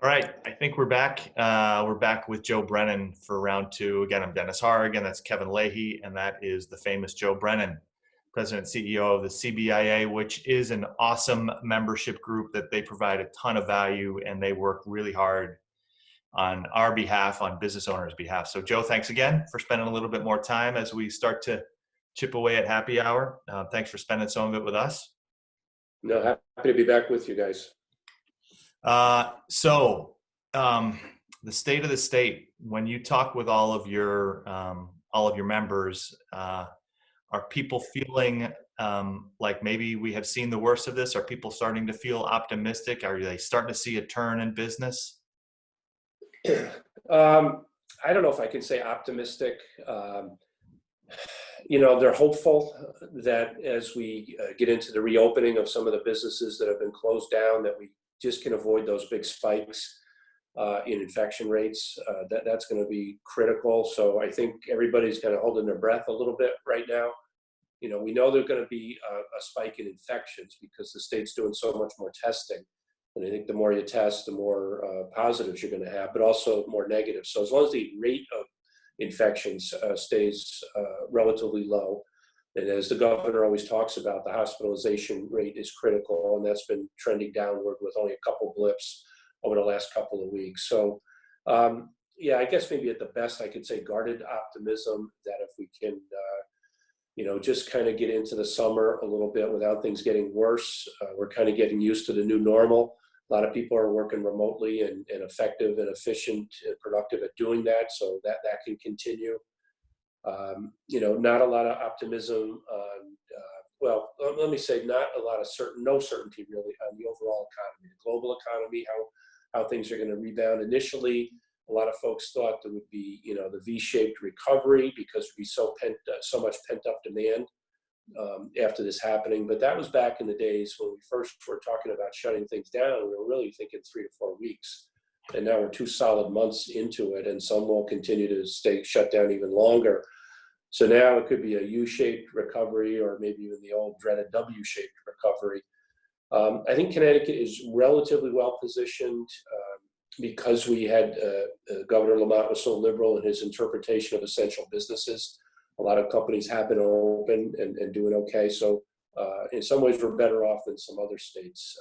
All right, I think we're back. We're back with Joe Brennan for round two. Again, I'm Dennis Harg, and that's Kevin Leahy, and that is the famous Joe Brennan, President and CEO of the CBIA, which is an awesome membership group that they provide a ton of value, and they work really hard on our behalf, on business owners' behalf. So, Joe, thanks again for spending a little bit more time as we start to chip away at happy hour. Thanks for spending some of it with us. No, happy to be back with you guys. So, the state of the state. When you talk with all of your members, are people feeling like maybe we have seen the worst of this? Are people starting to feel optimistic? Are they starting to see a turn in business? I don't know if I can say optimistic. They're hopeful that as we get into the reopening of some of the businesses that have been closed down, that we just can avoid those big spikes in infection rates. That's going to be critical. So I think everybody's kind of holding their breath a little bit right now. We know there's going to be a spike in infections because the state's doing so much more testing. And I think the more you test, the more positives you're going to have, but also more negatives. So as long as the rate of infections stays relatively low, and as the governor always talks about, the hospitalization rate is critical, and that's been trending downward with only a couple blips over the last couple of weeks. So, I guess maybe at the best I could say guarded optimism that if we can, just kind of get into the summer a little bit without things getting worse. We're kind of getting used to the new normal. A lot of people are working remotely and effective and efficient and productive at doing that, so that can continue. Not a lot of optimism on, let me say not a lot of no certainty really on the overall economy, the global economy, how things are going to rebound. Initially, a lot of folks thought there would be, the V-shaped recovery because we so much pent-up demand after this happening. But that was back in the days when we first were talking about shutting things down. We were really thinking 3 to 4 weeks. And now we're 2 solid months into it, and some will continue to stay shut down even longer. So now it could be a U-shaped recovery or maybe even the old dreaded W-shaped recovery. I think Connecticut is relatively well positioned because we had Governor Lamont was so liberal in his interpretation of essential businesses. A lot of companies have been open and doing okay. So in some ways, we're better off than some other states.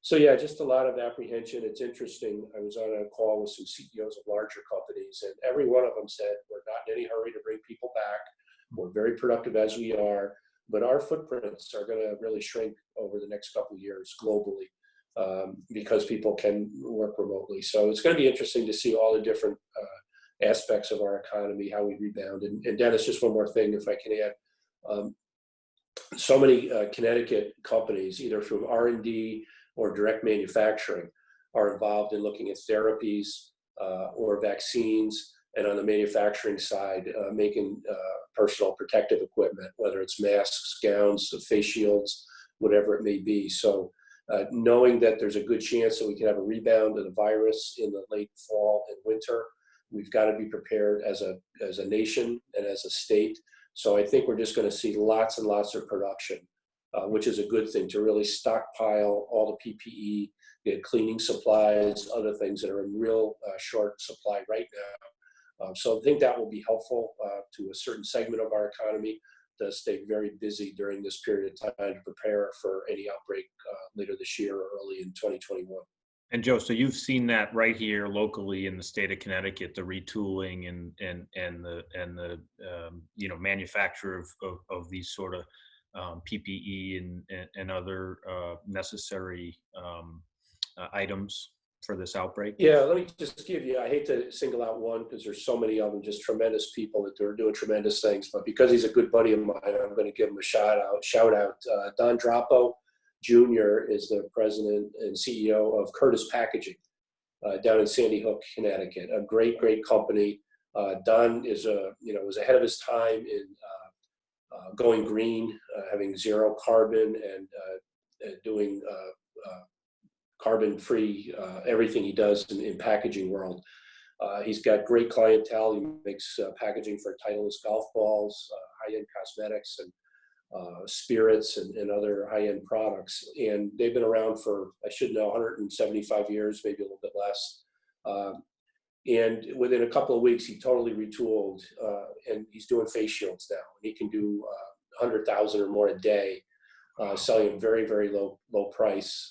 Just a lot of apprehension. It's interesting. I was on a call with some CEOs of larger companies, and every one of them said, we're not in any hurry to bring people back. We're very productive as we are, but our footprints are going to really shrink over the next couple of years globally because people can work remotely. So it's going to be interesting to see all the different aspects of our economy, how we rebound. And Dennis, just one more thing, if I can add. So many Connecticut companies, either from R&D or direct manufacturing, are involved in looking at therapies or vaccines, and on the manufacturing side, making personal protective equipment, whether it's masks, gowns, face shields, whatever it may be. So knowing that there's a good chance that we can have a rebound of the virus in the late fall and winter, we've got to be prepared as a nation and as a state. So I think we're just going to see lots and lots of production, which is a good thing, to really stockpile all the PPE, get cleaning supplies, other things that are in real short supply right now. So I think that will be helpful to a certain segment of our economy to stay very busy during this period of time to prepare for any outbreak later this year or early in 2021. And Joe, so you've seen that right here locally in the state of Connecticut, the retooling and the manufacture of these sort of PPE and other necessary items for this outbreak? Yeah, let me just give you, I hate to single out one because there's so many of them, just tremendous people that are doing tremendous things. But because he's a good buddy of mine, I'm going to give him a shout out. Don Drapo Jr. is the president and CEO of Curtis Packaging down in Sandy Hook, Connecticut. A great company. Don was ahead of his time in going green, having zero carbon, and doing carbon-free everything he does in packaging world. He's got great clientele. He makes packaging for Titleist golf balls, high-end cosmetics, and spirits and other high-end products. And they've been around for, I should know, 175 years, maybe a little bit less. And within a couple of weeks, he totally retooled, and he's doing face shields now. He can do 100,000 or more a day, selling very, very low price,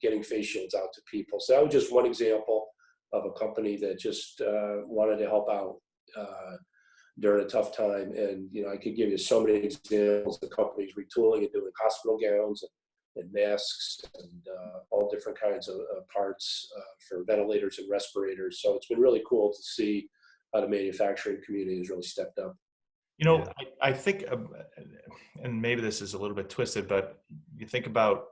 getting face shields out to people. So that was just one example of a company that just wanted to help out during a tough time. And, you know, I could give you so many examples of companies retooling and doing hospital gowns and masks and all different kinds of parts for ventilators and respirators. So it's been really cool to see how the manufacturing community has really stepped up. You know, I think, and maybe this is a little bit twisted, but you think about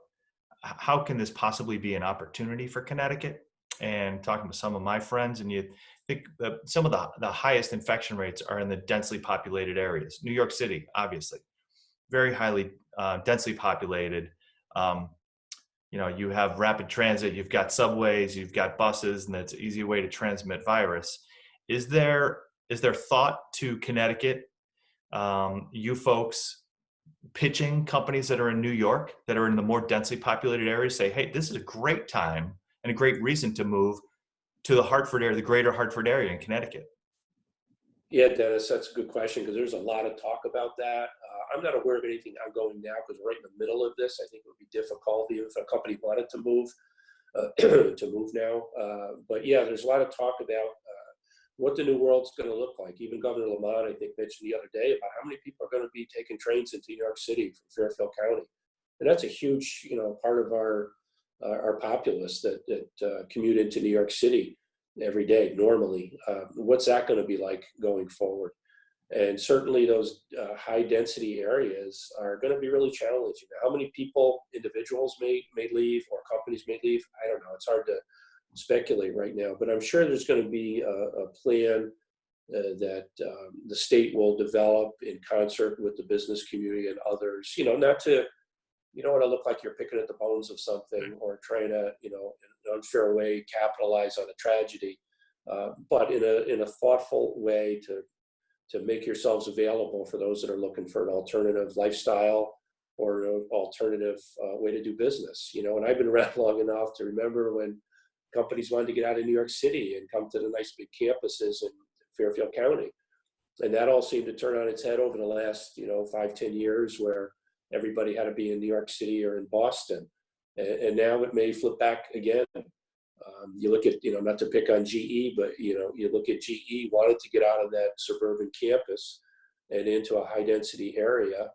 how can this possibly be an opportunity for Connecticut? And talking to some of my friends, and you think that some of the highest infection rates are in the densely populated areas. New York City, obviously, very highly densely populated. You know, you have rapid transit, you've got subways, you've got buses, and that's an easy way to transmit virus. Is there thought to Connecticut, you folks pitching companies that are in New York, that are in the more densely populated areas, say, hey, this is a great time and a great reason to move to the Hartford area, the greater Hartford area in Connecticut? Yeah, Dennis, that's a good question, because there's a lot of talk about that. I'm not aware of anything ongoing now because we're right in the middle of this. I think it would be difficult even if a company wanted to move now. But yeah, there's a lot of talk about what the new world's going to look like. Even Governor Lamont, I think, mentioned the other day about how many people are going to be taking trains into New York City from Fairfield County, and that's a huge, you know, part of our populace that commute into New York City every day normally. What's that going to be like going forward? And certainly those high density areas are going to be really challenging. How many people, individuals may leave, or companies may leave? I don't know. It's hard to speculate right now, but I'm sure there's going to be a plan that the state will develop in concert with the business community and others, you know, not to, you don't want to look like you're picking at the bones of something or trying to, you know, in an unfair way, capitalize on a tragedy, but in a thoughtful way to make yourselves available for those that are looking for an alternative lifestyle or an alternative way to do business. You know, and I've been around long enough to remember when companies wanted to get out of New York City and come to the nice big campuses in Fairfield County. And that all seemed to turn on its head over the last, you know, 5-10 years, where everybody had to be in New York City or in Boston. And now it may flip back again. You look at, you know, not to pick on GE, but, you know, you look at GE wanted to get out of that suburban campus and into a high density area.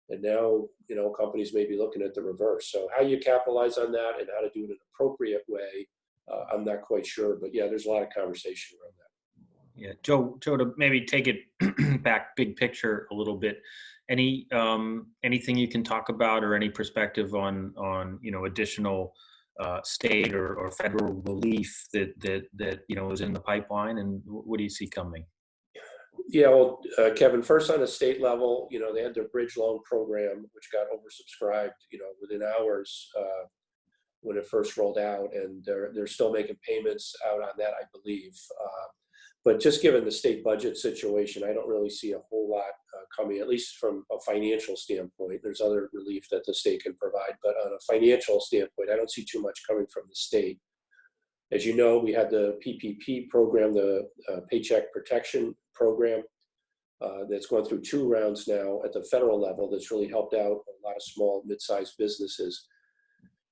And now, you know, companies may be looking at the reverse. So how you capitalize on that and how to do it in an appropriate way, I'm not quite sure. But yeah, there's a lot of conversation around that. Yeah, Joe, to maybe take it back big picture a little bit, anything you can talk about, or any perspective on you know, additional state or federal relief that you know is in the pipeline, and what do you see coming? Yeah, well, Kevin, first on the state level, you know, they had their bridge loan program, which got oversubscribed, you know, within hours when it first rolled out, and they're still making payments out on that, I believe. But just given the state budget situation, I don't really see a whole lot coming, at least from a financial standpoint. There's other relief that the state can provide, but on a financial standpoint, I don't see too much coming from the state. As you know, we had the PPP program, the Paycheck Protection Program, that's going through 2 rounds now at the federal level. That's really helped out a lot of small, mid-sized businesses.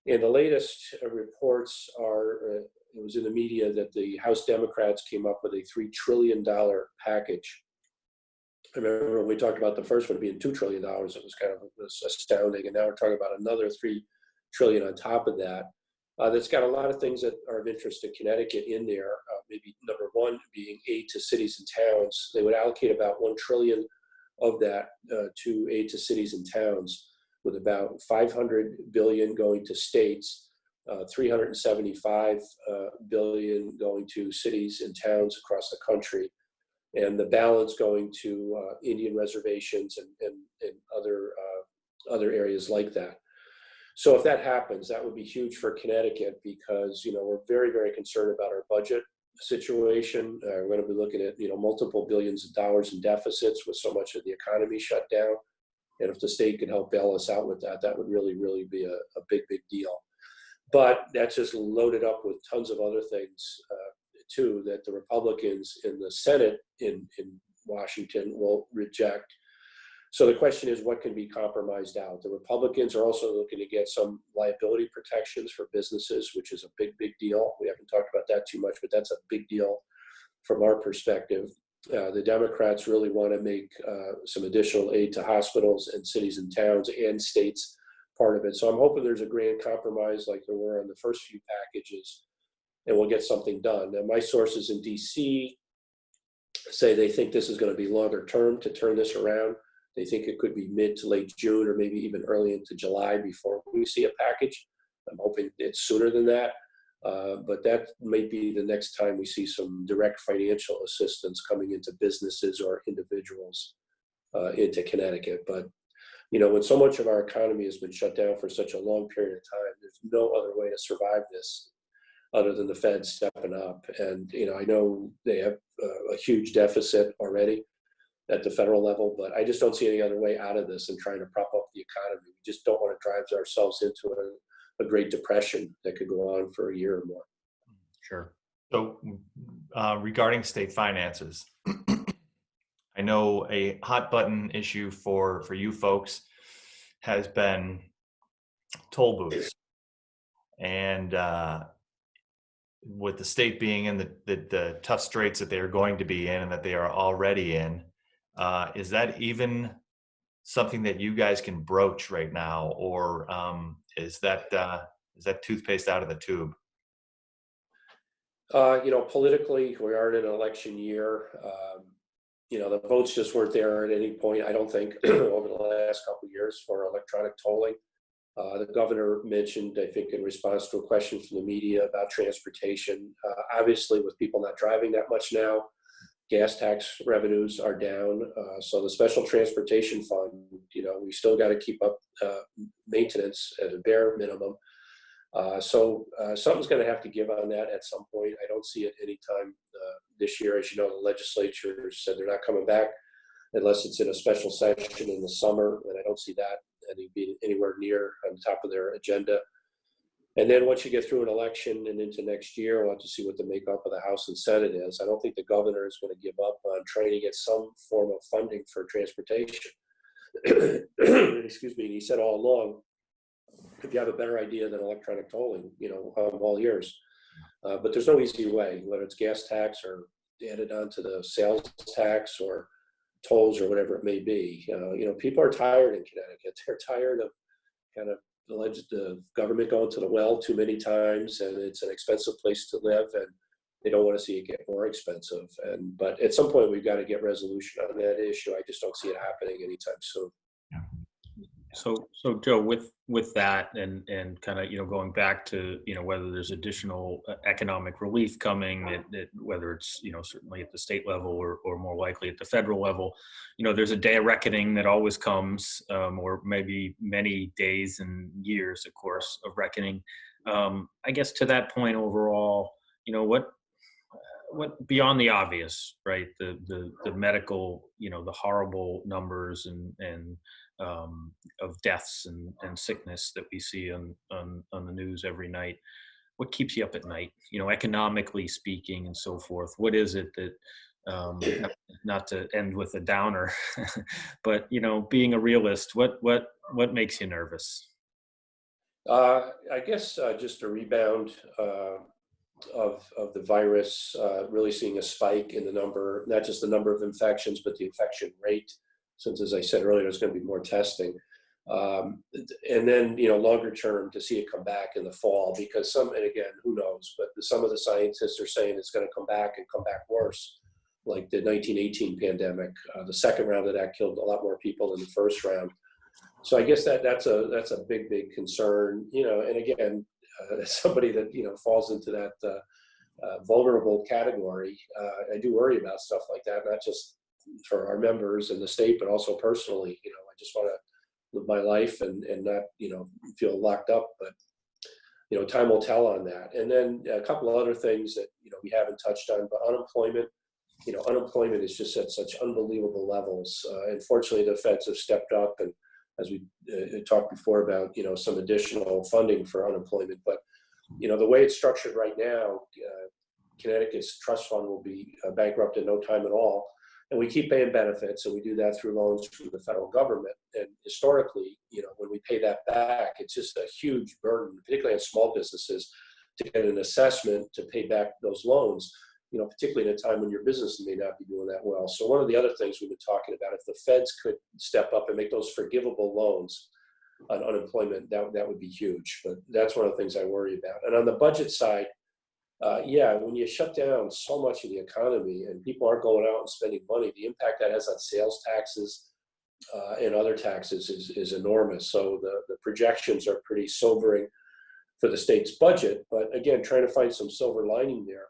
And the latest reports are, it was in the media that the House Democrats came up with a $3 trillion package. I remember when we talked about the first one being $2 trillion, it was kind of astounding. And now we're talking about another $3 trillion on top of that. That's got a lot of things that are of interest to Connecticut in there. Maybe number one being aid to cities and towns. They would allocate about $1 trillion of that to aid to cities and towns, with about $500 billion going to states, $375 billion going to cities and towns across the country, and the balance going to Indian reservations and other areas like that. So if that happens, that would be huge for Connecticut, because, you know, we're very, very concerned about our budget situation. We're going to be looking at, you know, multiple billions of dollars in deficits with so much of the economy shut down. And if the state could help bail us out with that, that would really, really be a big, big deal. But that's just loaded up with tons of other things too, that the Republicans in the Senate in Washington will reject. So the question is, what can be compromised out? The Republicans are also looking to get some liability protections for businesses, which is a big, big deal. We haven't talked about that too much, but that's a big deal from our perspective. The Democrats really want to make some additional aid to hospitals and cities and towns and states part of it. So I'm hoping there's a grand compromise like there were on the first few packages, and we'll get something done. Now, my sources in DC say they think this is going to be longer term to turn this around. They think it could be mid to late June or maybe even early into July before we see a package. I'm hoping it's sooner than that. But that may be the next time we see some direct financial assistance coming into businesses or individuals into Connecticut. But, you know, when so much of our economy has been shut down for such a long period of time, there's no other way to survive this other than the Fed stepping up. And, you know, I know they have a huge deficit already at the federal level, but I just don't see any other way out of this and trying to prop up the economy. We just don't want to drive ourselves into a Great Depression that could go on for a year or more. Sure. So regarding state finances, I know a hot button issue for you folks has been toll booths. And with the state being in the tough straits that they are going to be in and that they are already in, is that even something that you guys can broach right now, or is that toothpaste out of the tube? You know, politically, we are in an election year. You know, the votes just weren't there at any point, I don't think, over the last couple of years for electronic tolling. The governor mentioned, I think, in response to a question from the media about transportation. Obviously, with people not driving that much now, gas tax revenues are down. So the special transportation fund, you know, we still got to keep up maintenance at a bare minimum. So something's going to have to give on that at some point. I don't see it anytime this year. As you know, the legislature said they're not coming back unless it's in a special session in the summer, and I don't see that being anywhere near on top of their agenda. And then once you get through an election and into next year, we'll have to see what the makeup of the House and Senate is. I don't think the governor is going to give up on trying to get some form of funding for transportation. Excuse me. He said all along, if you have a better idea than electronic tolling, you know, I'm all ears. But there's no easy way, whether it's gas tax or added onto the sales tax or tolls or whatever it may be. You know, people are tired in Connecticut. They're tired of kind of the government going to the well too many times, and it's an expensive place to live, and they don't want to see it get more expensive. But at some point, we've got to get resolution on that issue. I just don't see it happening anytime soon. So Joe, with that and kind of, you know, going back to, you know, whether there's additional economic relief coming, whether it's, you know, certainly at the state level or more likely at the federal level, you know, there's a day of reckoning that always comes, or maybe many days and years, of course, of reckoning. I guess to that point overall, you know, what beyond the obvious, right? The medical, you know, the horrible numbers and of deaths and sickness that we see on the news every night. What keeps you up at night, you know, economically speaking and so forth? What is it that, not to end with a downer, but, you know, being a realist, what makes you nervous? I guess just a rebound of the virus, really seeing a spike in the number, not just the number of infections, but the infection rate, since, as I said earlier, there's going to be more testing. And then, you know, longer term to see it come back in the fall, because and again, who knows, but some of the scientists are saying it's going to come back and come back worse, like the 1918 pandemic. The second round of that killed a lot more people than the first round. So I guess that's a big concern, you know, and again, somebody that, you know, falls into that vulnerable category, I do worry about stuff like that, not just for our members in the state, but also personally. You know, I just want to live my life and not, you know, feel locked up, but, you know, time will tell on that. And then a couple of other things that, you know, we haven't touched on, but unemployment, you know, unemployment is just at such unbelievable levels. Unfortunately, the feds have stepped up and as we talked before about, some additional funding for unemployment. But, the way it's structured right now, Connecticut's trust fund will be bankrupt in no time at all. And we keep paying benefits, and we do that through loans from the federal government. And historically, when we pay that back, it's just a huge burden, particularly on small businesses, to get an assessment to pay back those loans, particularly in a time when your business may not be doing that well. So one of the other things we've been talking about, if the feds could step up and make those forgivable loans on unemployment, that would be huge. But that's one of the things I worry about. And on the budget side, when you shut down so much of the economy and people aren't going out and spending money, the impact that has on sales taxes and other taxes is enormous. So the projections are pretty sobering for the state's budget. But again, trying to find some silver lining there.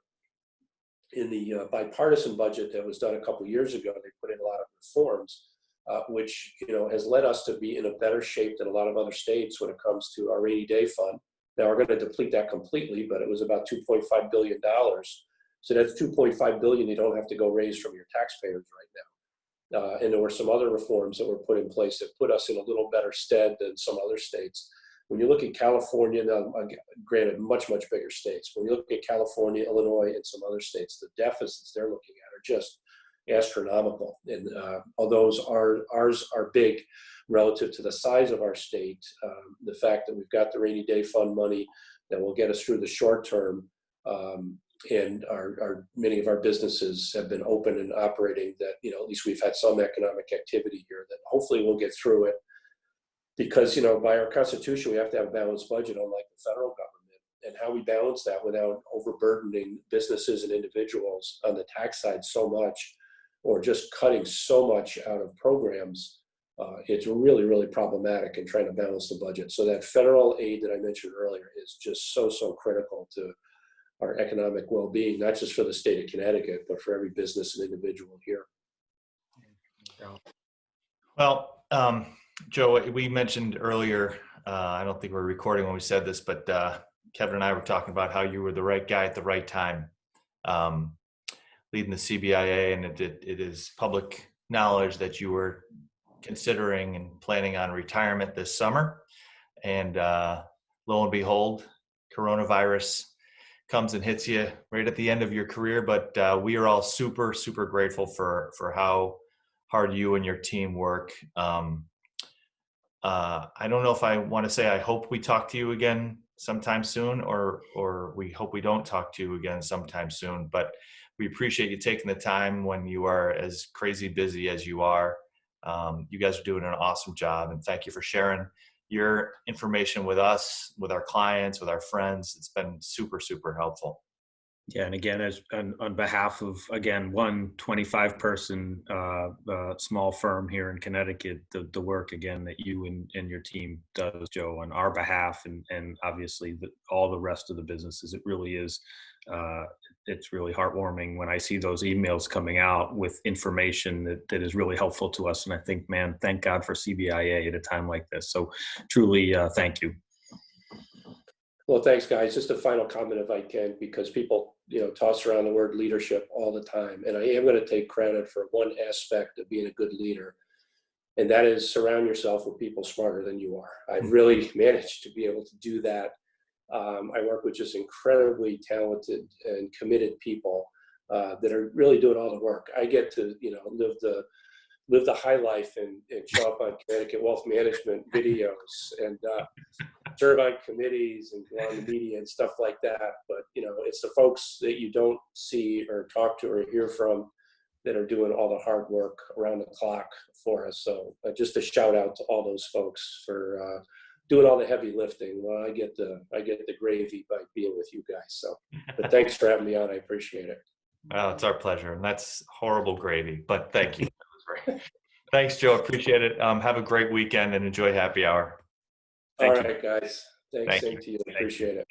In the bipartisan budget that was done a couple years ago, they put in a lot of reforms, which has led us to be in a better shape than a lot of other states when it comes to our rainy day fund. Now we're going to deplete that completely, but it was about $2.5 billion. So that's $2.5 billion you don't have to go raise from your taxpayers right now. And there were some other reforms that were put in place that put us in a little better stead than some other states. When you look at California, now granted, much, much bigger states, when you look at California, Illinois, and some other states, the deficits they're looking at are just astronomical. And although ours are big relative to the size of our state, the fact that we've got the rainy day fund money that will get us through the short term, and many of our businesses have been open and operating, that at least we've had some economic activity here, that hopefully we'll get through it. Because by our Constitution, we have to have a balanced budget, unlike the federal government. And how we balance that without overburdening businesses and individuals on the tax side so much, or just cutting so much out of programs, it's really, really problematic in trying to balance the budget. So that federal aid that I mentioned earlier is just so critical to our economic well-being, not just for the state of Connecticut, but for every business and individual here. Well, Joe, we mentioned earlier, I don't think we were recording when we said this, but Kevin and I were talking about how you were the right guy at the right time, leading the CBIA, and it is public knowledge that you were considering and planning on retirement this summer. And lo and behold, coronavirus comes and hits you right at the end of your career. But we are all super grateful for how hard you and your team work. I don't know if I want to say I hope we talk to you again sometime soon, or we hope we don't talk to you again sometime soon, but we appreciate you taking the time when you are as crazy busy as you are. You guys are doing an awesome job, and thank you for sharing your information with us, with our clients, with our friends. It's been super helpful. Yeah, and again, as on behalf of, again, one 25-person small firm here in Connecticut, the work, again, that you and your team does, Joe, on our behalf, and obviously all the rest of the businesses, it really is, it's really heartwarming when I see those emails coming out with information that is really helpful to us. And I think, man, thank God for CBIA at a time like this. So truly, thank you. Well, thanks, guys. Just a final comment, if I can, because people, toss around the word leadership all the time. And I am going to take credit for one aspect of being a good leader, and that is surround yourself with people smarter than you are. I've really managed to be able to do that. I work with just incredibly talented and committed people that are really doing all the work. I get to, live the high life and show up on Connecticut Wealth Management videos and serve on committees and go on the media and stuff like that. But, it's the folks that you don't see or talk to or hear from that are doing all the hard work around the clock for us. So just a shout out to all those folks for doing all the heavy lifting. Well, I get the gravy by being with you guys. So, but thanks for having me on. I appreciate it. Well, it's our pleasure, and that's horrible gravy, but thank you. Thanks, Joe. Appreciate it. Have a great weekend and enjoy happy hour. All right, guys. Thanks. Same to you. Thank Appreciate you. it.